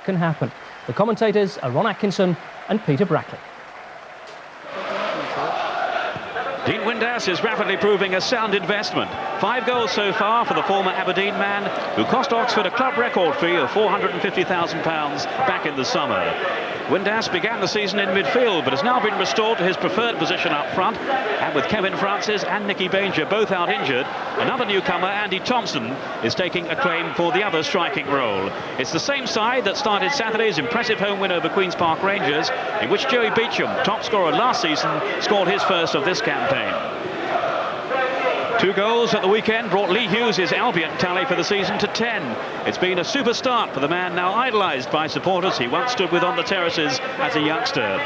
can happen. The commentators are Ron Atkinson and Peter Brackley. Dean Windass is rapidly proving a sound investment. 5 goals so far for the former Aberdeen man, who cost Oxford a club record fee of £450,000 back in the summer. Windass began the season in midfield, but has now been restored to his preferred position up front. And with Kevin Francis and Nicky Banger both out injured, another newcomer, Andy Thompson, is taking a claim for the other striking role. It's the same side that started Saturday's impressive home win over Queen's Park Rangers, in which Joey Beauchamp, top scorer last season, scored his first of this campaign. 2 goals at the weekend brought Lee Hughes' Albion tally for the season to 10. It's been a super start for the man now idolised by supporters he once stood with on the terraces as a youngster.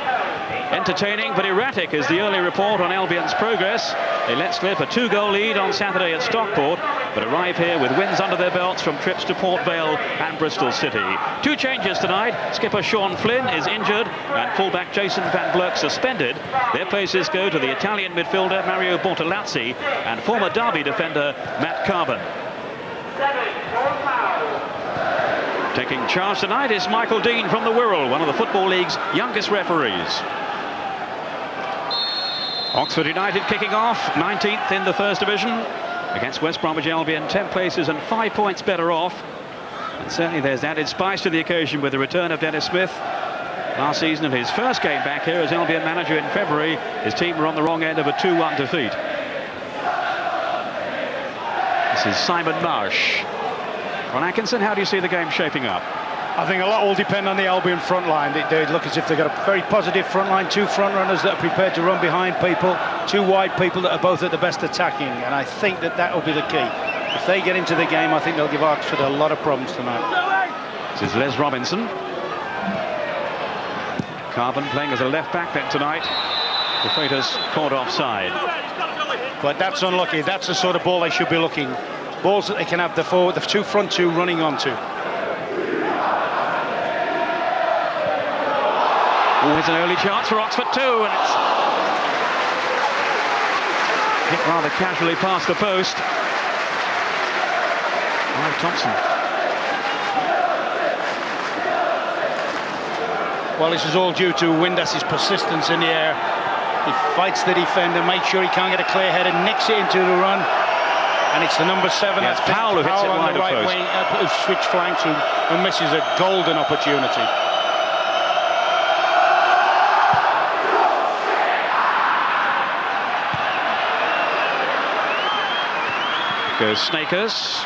Entertaining but erratic is the early report on Albion's progress. They let slip a 2-goal lead on Saturday at Stockport, but arrive here with wins under their belts from trips to Port Vale and Bristol City. 2 changes tonight. Skipper Sean Flynn is injured and fullback Jason Van Blurk suspended. Their places go to the Italian midfielder Mario Bortolazzi and former Derby defender Matt Carbon. Taking charge tonight is Michael Dean from the Wirral, one of the Football League's youngest referees. Oxford United kicking off, 19th in the First Division against West Bromwich Albion, 10 places and 5 points better off. And certainly there's added spice to the occasion with the return of Denis Smith. Last season, in his first game back here as Albion manager in February, his team were on the wrong end of a 2-1 defeat. This is Simon Marsh. Ron Atkinson, how do you see the game shaping up? I think a lot will depend on the Albion front line. They look as if they've got a very positive front line, 2 front runners that are prepared to run behind people, 2 wide people that are both at the best attacking, and I think that will be the key. If they get into the game, I think they'll give Oxford a lot of problems tonight. This is Les Robinson. Carbon playing as a left-back then tonight. The Freitas caught offside. But that's unlucky. That's the sort of ball they should be looking. Balls that they can have the 2 front 2 running onto. Always an early chance for Oxford too, and it's hit rather casually past the post. Clive Thompson. Well, this is all due to Windass's persistence in the air. He fights the defender, makes sure he can't get a clear header, nicks it into the run. And it's the number 7, that's Powell who hits it wide of post. Wing, who switch flanks, who misses a golden opportunity. Goes Snakers.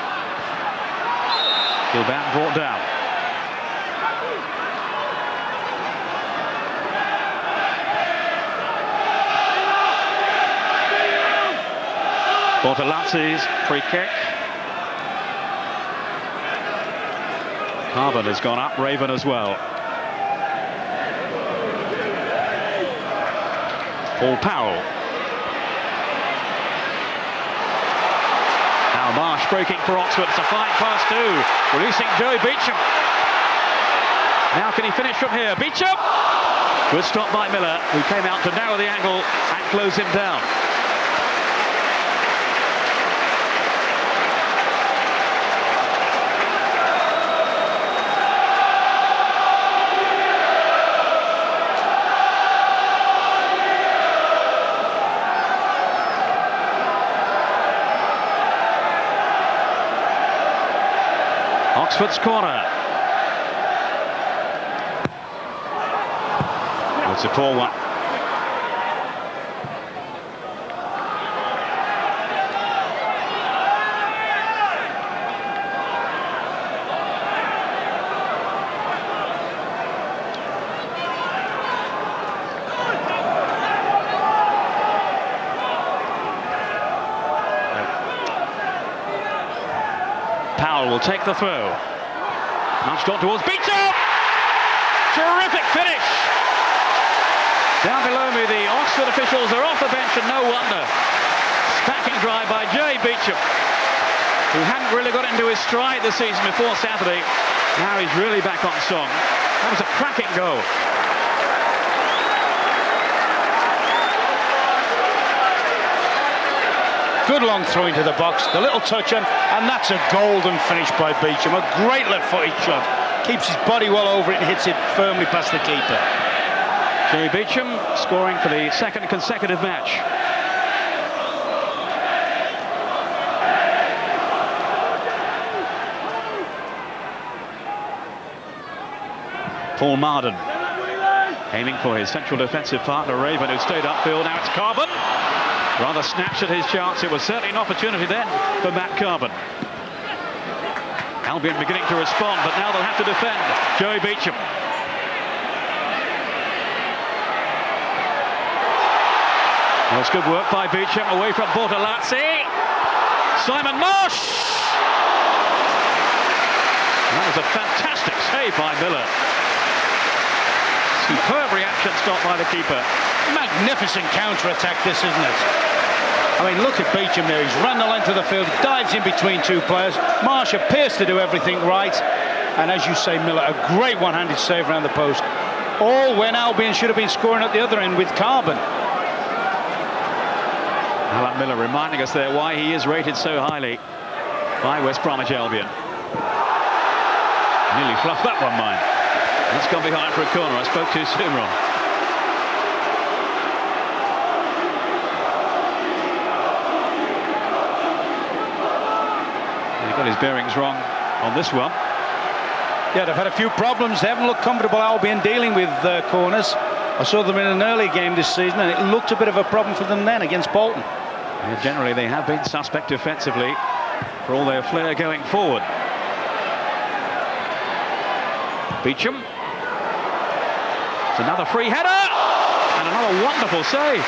Gilbat brought down. Bortolazzi's free kick. Carbon has gone up, Raven as well. Paul Powell. Now Marsh breaking for Oxford. It's a fine pass too, releasing Joey Beauchamp. Now can he finish from here? Beauchamp! Good stop by Miller, who came out to narrow the angle and close him down. Oxford's corner. It's a poor one. Powell will take the throw. Nudged on towards Beauchamp! Terrific finish! Down below me, the Oxford officials are off the bench, and no wonder. Stacking drive by Joey Beauchamp, who hadn't really got into his stride this season before Saturday. Now he's really back on song. That was a cracking goal. Good long throw into the box, the little touch on, and that's a golden finish by Beauchamp. A great left-footed shot. keeps his body well over it and hits it firmly past the keeper. Joey Beauchamp scoring for the second consecutive match. Paul Marden aiming for his central defensive partner Raven, who stayed upfield. Now it's Carbon. Rather snatched at his chance. It was certainly an opportunity then for Matt Carbon. Albion beginning to respond, but now they'll have to defend. Joey Beauchamp. Well, it's good work by Beauchamp away from Bortolazzi. Simon Marsh. That was a fantastic save by Miller. Superb reaction stopped by the keeper. Magnificent counter-attack this, isn't it? I mean, look at Beauchamp there. He's run the length of the field, dives in between two players. Marsh appears to do everything right. And as you say, Miller, a great one-handed save around the post. All when Albion should have been scoring at the other end with Carbon. Alan Miller reminding us there why he is rated so highly by West Bromwich Albion. Nearly fluffed that one, mine. It's gone behind for a corner. I spoke too soon, Ron. He got his bearings wrong on this one. Yeah, they've had a few problems. They haven't looked comfortable, Albion, dealing with corners. I saw them in an early game this season, and it looked a bit of a problem for them then against Bolton. Yeah, generally, they have been suspect defensively for all their flair going forward. Beauchamp. It's another free header, and another wonderful save.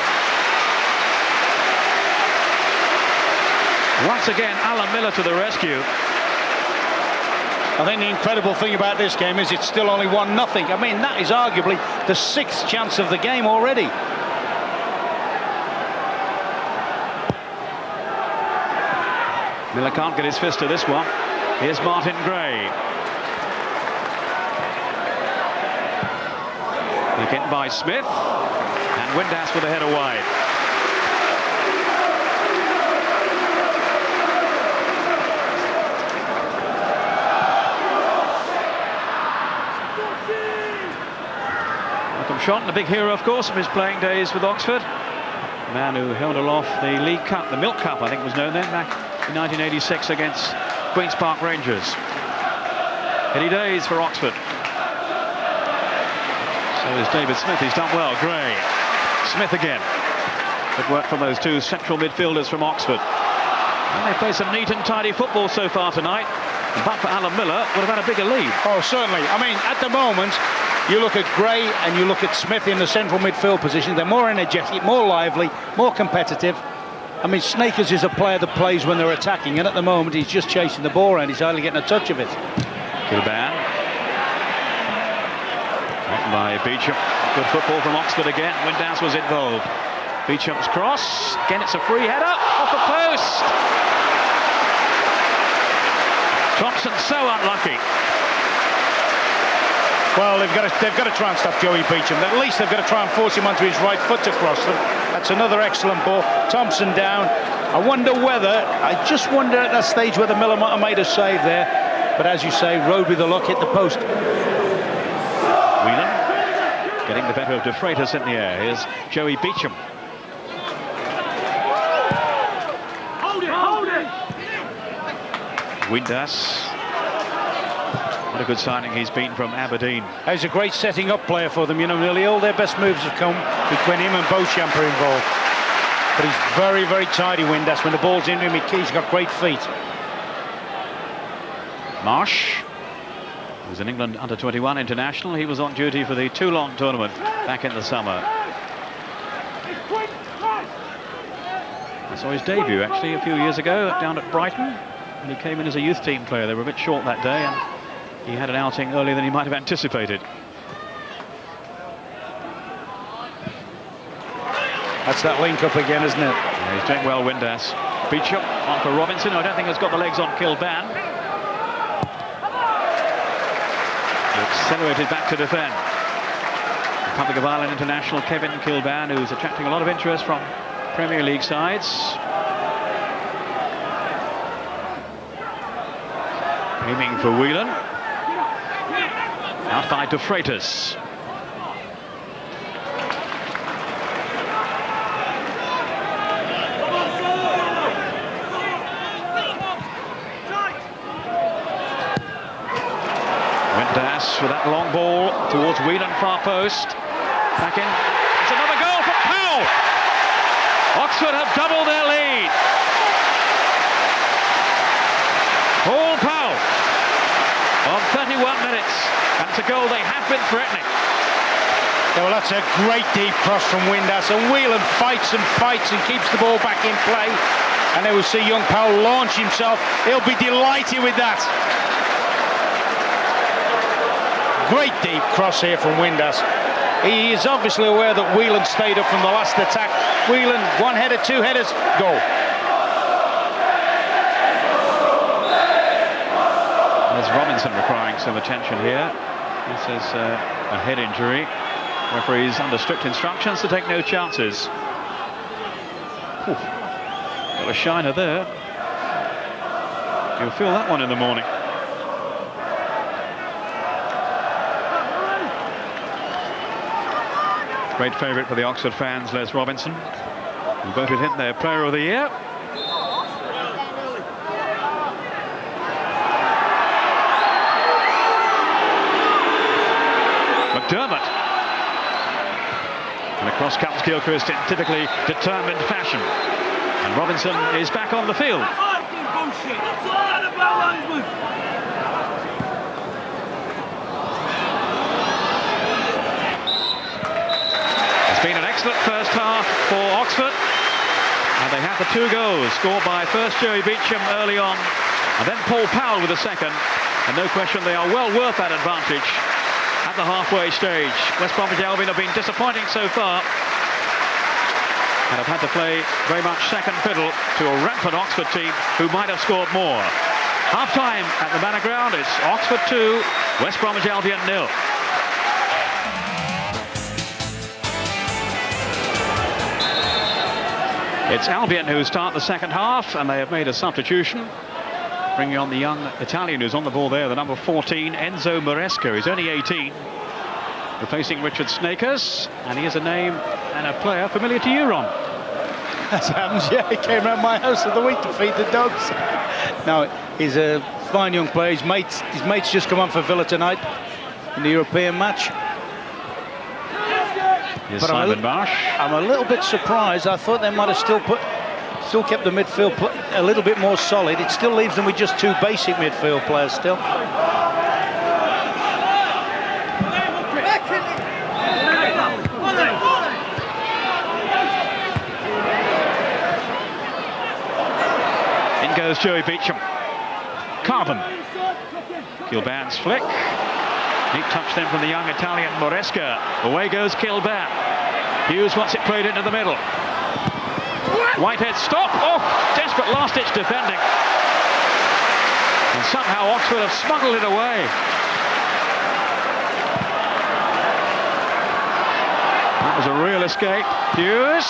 Once again, Alan Miller to the rescue. I think the incredible thing about this game is it's still only 1-0. I mean, that is arguably the 6th chance of the game already. Miller can't get his fist to this one. Here's Martin Gray. Again by Smith, and Windass with a header wide. Beauchamp, the big hero, of course, of his playing days with Oxford. The man who held aloft the League Cup, the Milk Cup, I think it was known then, back in 1986 against Queen's Park Rangers. Heady days for Oxford. So is David Smith. He's done well. Gray. Smith again. Good work from those two central midfielders from Oxford. And they play some neat and tidy football so far tonight. But for Alan Miller, would have had a bigger lead. Oh, certainly. I mean, at the moment, you look at Gray and you look at Smith in the central midfield position. They're more energetic, more lively, more competitive. I mean, Snakers is a player that plays when they're attacking, and at the moment he's just chasing the ball around. He's hardly getting a touch of it. Kilban. By Beauchamp. Good football from Oxford again. Windass was involved. Beauchamp's cross. Again, it's a free header off the post. Thompson so unlucky. Well, they've got to try and stop Joey Beauchamp. At least they've got to try and force him onto his right foot to cross them. That's another excellent ball. Thompson down. I just wonder at that stage whether Miller might have made a save there. But as you say, rode with the luck, hit the post. Whelan getting the better of De Freitas in the air. Here's Joey Beauchamp. Hold it! Windass. What a good signing he's been from Aberdeen. He's a great setting up player for them. You know, nearly all their best moves have come when him and Beauchamp are involved. But he's very, very tidy, Windass. When the ball's into him, he's got great feet. Marsh, who's an England under-21 international. He was on duty for the Toulon tournament back in the summer. I saw his debut, actually, a few years ago down at Brighton. When he came in as a youth team player. They were a bit short that day, and he had an outing earlier than he might have anticipated. That's that link-up again, isn't it? Yeah, he's doing well, Windass. Beauchamp on for Robinson, who I don't think has got the legs on Kilban. He accelerated back to defend. Republic of Ireland international Kevin Kilban, who's attracting a lot of interest from Premier League sides. Aiming for Whelan. Out by De Freitas. Windass with that long ball towards Whelan, far post. Back in. It's another goal for Powell. Oxford have doubled their lead. Paul Powell on 31 minutes. And it's a goal they have been threatening. Yeah, well, that's a great deep cross from Windass, and Whelan fights and fights and keeps the ball back in play. And then we'll see young Powell launch himself. He'll be delighted with that. Great deep cross here from Windass. He is obviously aware that Whelan stayed up from the last attack. Whelan, one header, two headers, goal. There's Robinson requiring some attention here. This is a head injury. Referee's under strict instructions to take no chances. Whew. Got a shiner there. You'll feel that one in the morning. Great favourite for the Oxford fans, Les Robinson, who voted him their Player of the Year. McDermott. And across comes Gilchrist in typically determined fashion. And Robinson is back on the field. It's been an excellent first half for Oxford. And they have the two goals scored by first Joey Beauchamp early on, and then Paul Powell with a second. And no question they are well worth that advantage at the halfway stage. West Bromwich Albion have been disappointing so far and have had to play very much second fiddle to a rampant Oxford team who might have scored more. Half-time at the Manor Ground. It's Oxford 2, West Bromwich Albion 0. It's Albion who start the second half, and they have made a substitution, bringing on the young Italian who's on the ball there, the number 14, Enzo Maresca. He's only 18, replacing Richard Snakers, and he is a name and a player familiar to you, Ron. That happens, yeah. He came round my house the other week to feed the dogs. No, he's a fine young player. His mates just come on for Villa tonight in the European match. Here's Simon Marsh. I'm a little bit surprised. I thought they might have still kept the midfield a little bit more solid. It still leaves them with just two basic midfield players still. In goes Joey Beauchamp. Carbon. Kilban's flick. Neat touch then from the young Italian Maresca. Away goes Kilban. Hughes wants it played into the middle. Whitehead stop. Oh, desperate last-ditch defending. And somehow Oxford have smuggled it away. That was a real escape. Hughes.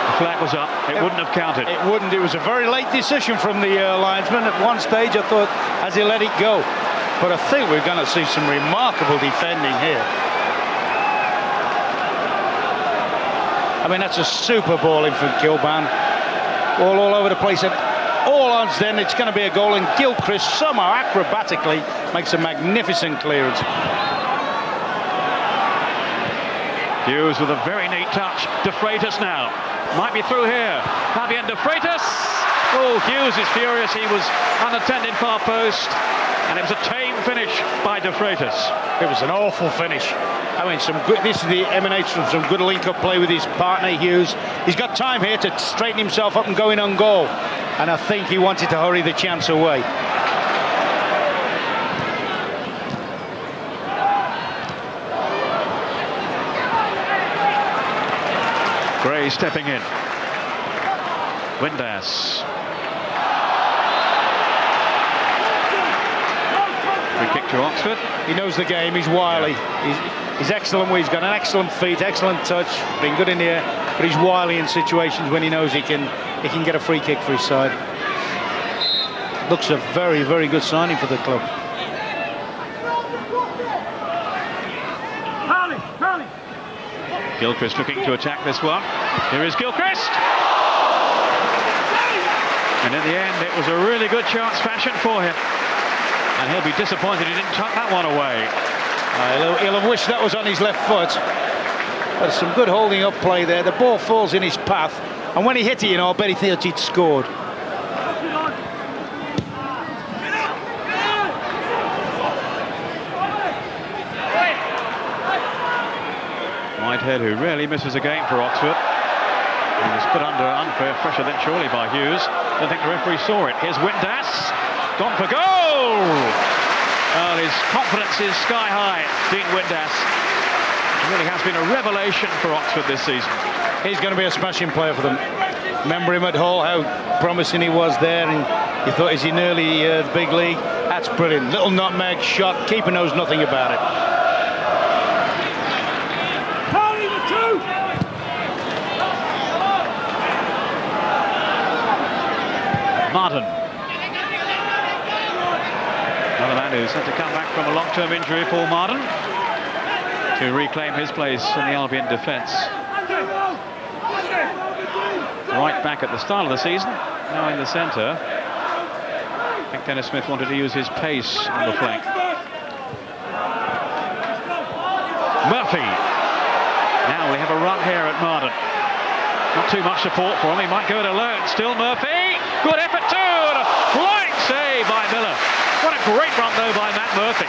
The flag was up. It wouldn't have counted. It wouldn't. It was a very late decision from the linesman. At one stage I thought, has he let it go? But I think we're going to see some remarkable defending here. I mean, that's a super ball in from Kilban. All over the place. And all odds then it's going to be a goal, and Gilchrist somehow acrobatically makes a magnificent clearance. Hughes with a very neat touch. De Freitas now. Might be through here. Albion, De Freitas. Oh, Hughes is furious. He was unattended far post. And it was a tame finish by De Freitas. It was an awful finish. I mean, this emanates from some good link-up play with his partner, Hughes. He's got time here to straighten himself up and go in on goal. And I think he wanted to hurry the chance away. Gray stepping in. Windass. Free kick to Oxford. He knows the game. He's wily. Yeah. He's excellent. He's got an excellent feet, excellent touch, been good in the air, but he's wily in situations when he knows he can get a free kick for his side. Looks a very, very good signing for the club. Gilchrist looking to attack this one. Here is Gilchrist. And in the end, it was a really good chance fashioned for him. And he'll be disappointed he didn't tuck that one away. He'll have wished that was on his left foot. But some good holding up play there. The ball falls in his path. And when he hit it, you know, I bet he thought he'd scored. Whitehead, who rarely misses a game for Oxford. He was put under unfair pressure then surely by Hughes. I don't think the referee saw it. Here's Windass. Gone for goal! Well, his confidence is sky high, Dean Windass. He really has been a revelation for Oxford this season. He's going to be a smashing player for them. Remember him at Hull, how promising he was there, and you thought, is he nearly the big league? That's brilliant. Little nutmeg shot, keeper knows nothing about it. Martin. Another man who's had to come back from a long-term injury, Paul Martin, to reclaim his place in the Albion defence. Right back at the start of the season, now in the centre. I think Denis Smith wanted to use his pace on the flank. Murphy. Now we have a run here at Martin. Not too much support for him, he might go it alone. Still Murphy, good effort too, and a flying save by Miller. What a great run though by Matt Murphy.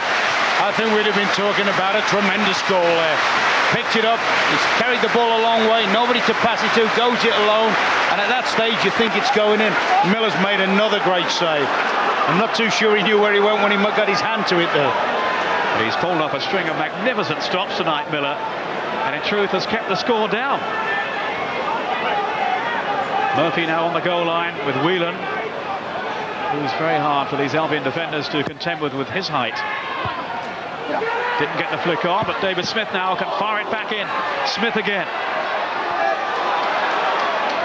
I think we'd have been talking about a tremendous goal there. Picked it up, he's carried the ball a long way, nobody to pass it to, goes it alone, and at that stage you think it's going in. Miller's made another great save. I'm not too sure he knew where he went when he got his hand to it there. But he's pulled off a string of magnificent stops tonight, Miller, and in truth has kept the score down. Murphy now on the goal line with Whelan, who's very hard for these Albion defenders to contend with his height. Didn't get the flick on, but David Smith now can fire it back in. Smith again.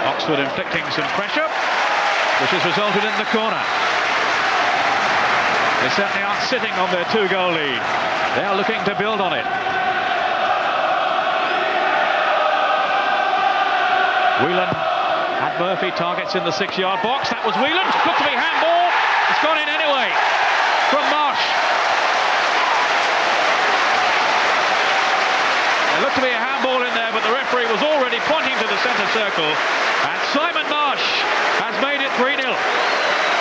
Oxford inflicting some pressure, which has resulted in the corner. They certainly aren't sitting on their 2-goal lead. They are looking to build on it. Whelan had Murphy, targets in the 6-yard box. That was Whelan. Looked to be handball. It's gone in anyway from Marsh. There looked to be a handball in there, but the referee was already pointing to the centre circle. And Simon Marsh has made it 3-0.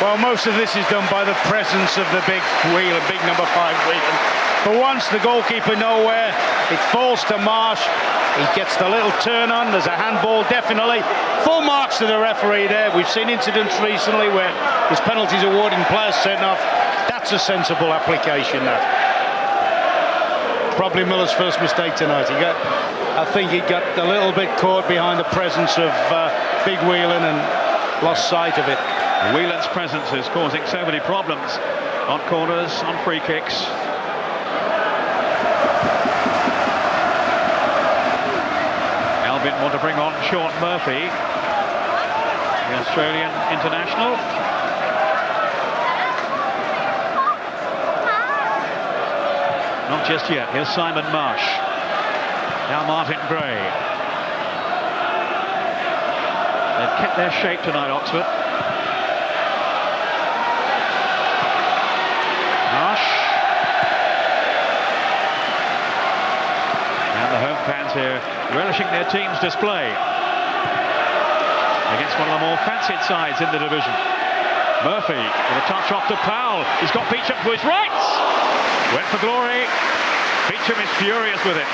Well, most of this is done by the presence of the big Whelan, big number 5 Whelan. For once, the goalkeeper nowhere. It falls to Marsh. He gets the little turn on. There's a handball, definitely. Full marks to the referee there. We've seen incidents recently where there's penalties awarded and players sent off. That's a sensible application, that. Probably Miller's first mistake tonight. I think he got a little bit caught behind the presence of big Whelan and lost sight of it. Whelan's presence is causing so many problems on corners, on free kicks. Albion want to bring on Sean Murphy, the Australian international. Not just yet. Here's Simon Marsh. Now Martin Gray. They've kept their shape tonight, Oxford. Marsh. And the home fans here relishing their team's display against one of the more fancied sides in the division. Murphy with a touch off to Powell. He's got Beauchamp to his right. Went for glory. Beauchamp is furious with it.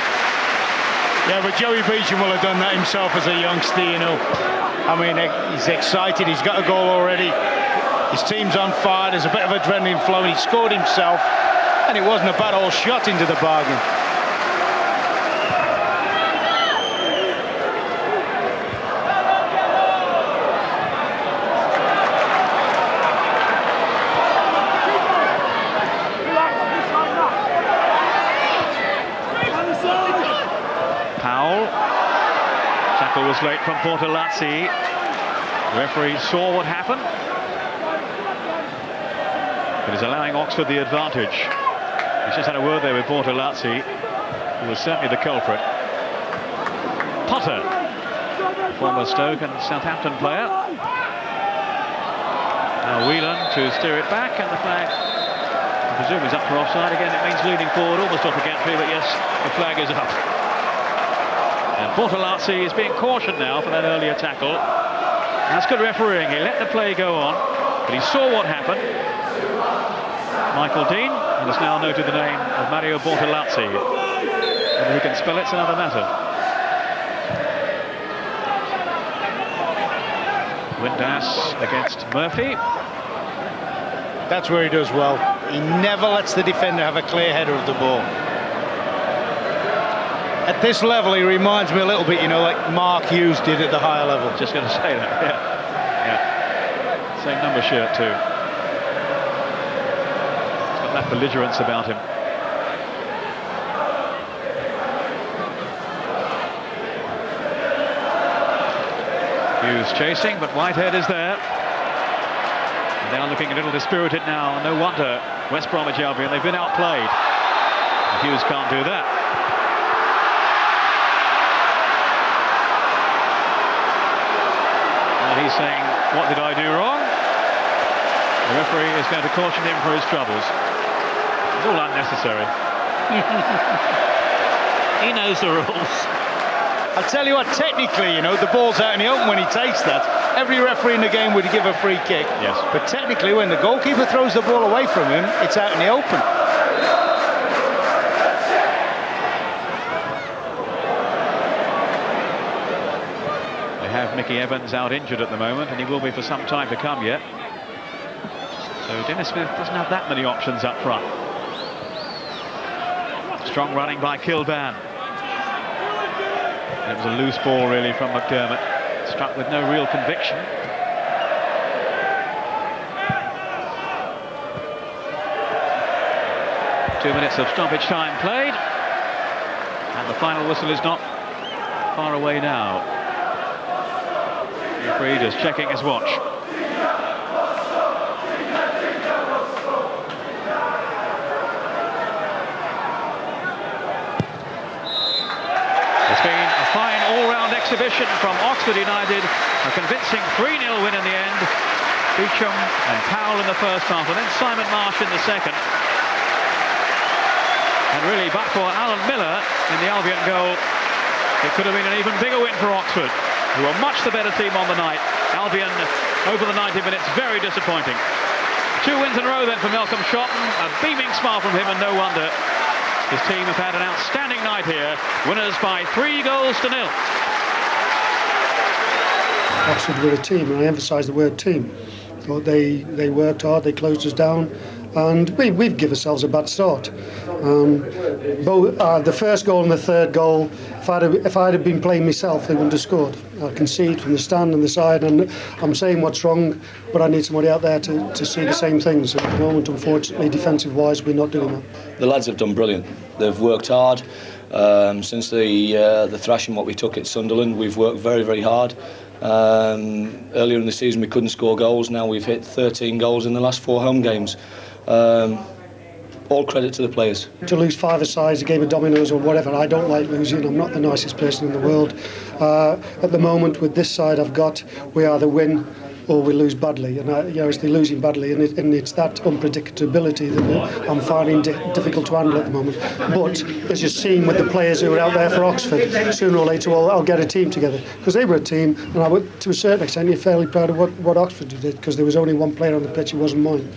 Yeah, but Joey Beauchamp will have done that himself as a youngster, you know. I mean, he's excited. He's got a goal already. His team's on fire. There's a bit of adrenaline flowing. He scored himself, and it wasn't a bad old shot into the bargain. Was late from Portalazzi. The referee saw what happened. but is allowing Oxford the advantage. He's just had a word there with Bortolazzi, who was certainly the culprit. Potter, former Stoke and Southampton player. Now Whelan to steer it back, and the flag, I presume, is up for offside. Again, it means leaning forward, almost off the gantry, but yes, the flag is up. And Bortolazzi is being cautioned now for that earlier tackle. That's good refereeing. He let the play go on, but he saw what happened. Michael Dean, and has now noted the name of Mario Bortolazzi. Whether he can spell it's another matter. Windass against Murphy. That's where he does well. He never lets the defender have a clear header of the ball. At this level, he reminds me a little bit, you know, like Mark Hughes did at the higher level. Just going to say that, yeah. Same number shirt too. He's got that belligerence about him. Hughes chasing, but Whitehead is there. And they are looking a little dispirited now. No wonder West Bromwich Albion, they've been outplayed. Hughes can't do that. He's saying, what did I do wrong? The referee is going to caution him for his troubles. It's all unnecessary. He knows the rules. I'll tell you what, technically, you know, the ball's out in the open when he takes that. Every referee in the game would give a free kick. Yes. But technically, when the goalkeeper throws the ball away from him, it's out in the open. Mickey Evans out injured at the moment, and he will be for some time to come yet. So Denis Smith doesn't have that many options up front. Strong running by Kilban. It was a loose ball really from McDermott, struck with no real conviction. Two minutes of stoppage time played, and the final whistle is not far away now. The referee just checking his watch. It's been a fine all-round exhibition from Oxford United. A convincing 3-0 win in the end. Beauchamp and Powell in the first half, and then Simon Marsh in the second. And really, but for Alan Miller in the Albion goal, it could have been an even bigger win for Oxford, who are much the better team on the night. Albion, over the 90 minutes, very disappointing. 2 wins in a row then for Malcolm Shotton. A beaming smile from him, and no wonder. His team have had an outstanding night here. Winners by 3-0. Oxford were a team, and I emphasise the word team. Thought they worked hard, they closed us down, and we've given ourselves a bad start. Both the first goal and the third goal, if I'd have been playing myself, they wouldn't have scored. I concede from the stand and the side, and I'm saying what's wrong, but I need somebody out there to see the same things. At the moment, unfortunately, defensive-wise, we're not doing that. The lads have done brilliant. They've worked hard. Since the thrashing what we took at Sunderland, we've worked very, very hard. Earlier in the season we couldn't score goals. Now we've hit 13 goals in the last 4 home games. All credit to the players. To lose 5-a-side, a game of dominoes or whatever, I don't like losing. I'm not the nicest person in the world. At the moment, with this side I've got, we either win or we lose badly, and it's the losing badly, and it's that unpredictability that I'm finding difficult to handle at the moment. But as you've seen with the players who are out there for Oxford, sooner or later I'll get a team together, because they were a team, and I would, to a certain extent, you're fairly proud of what Oxford did, because there was only one player on the pitch who wasn't mine.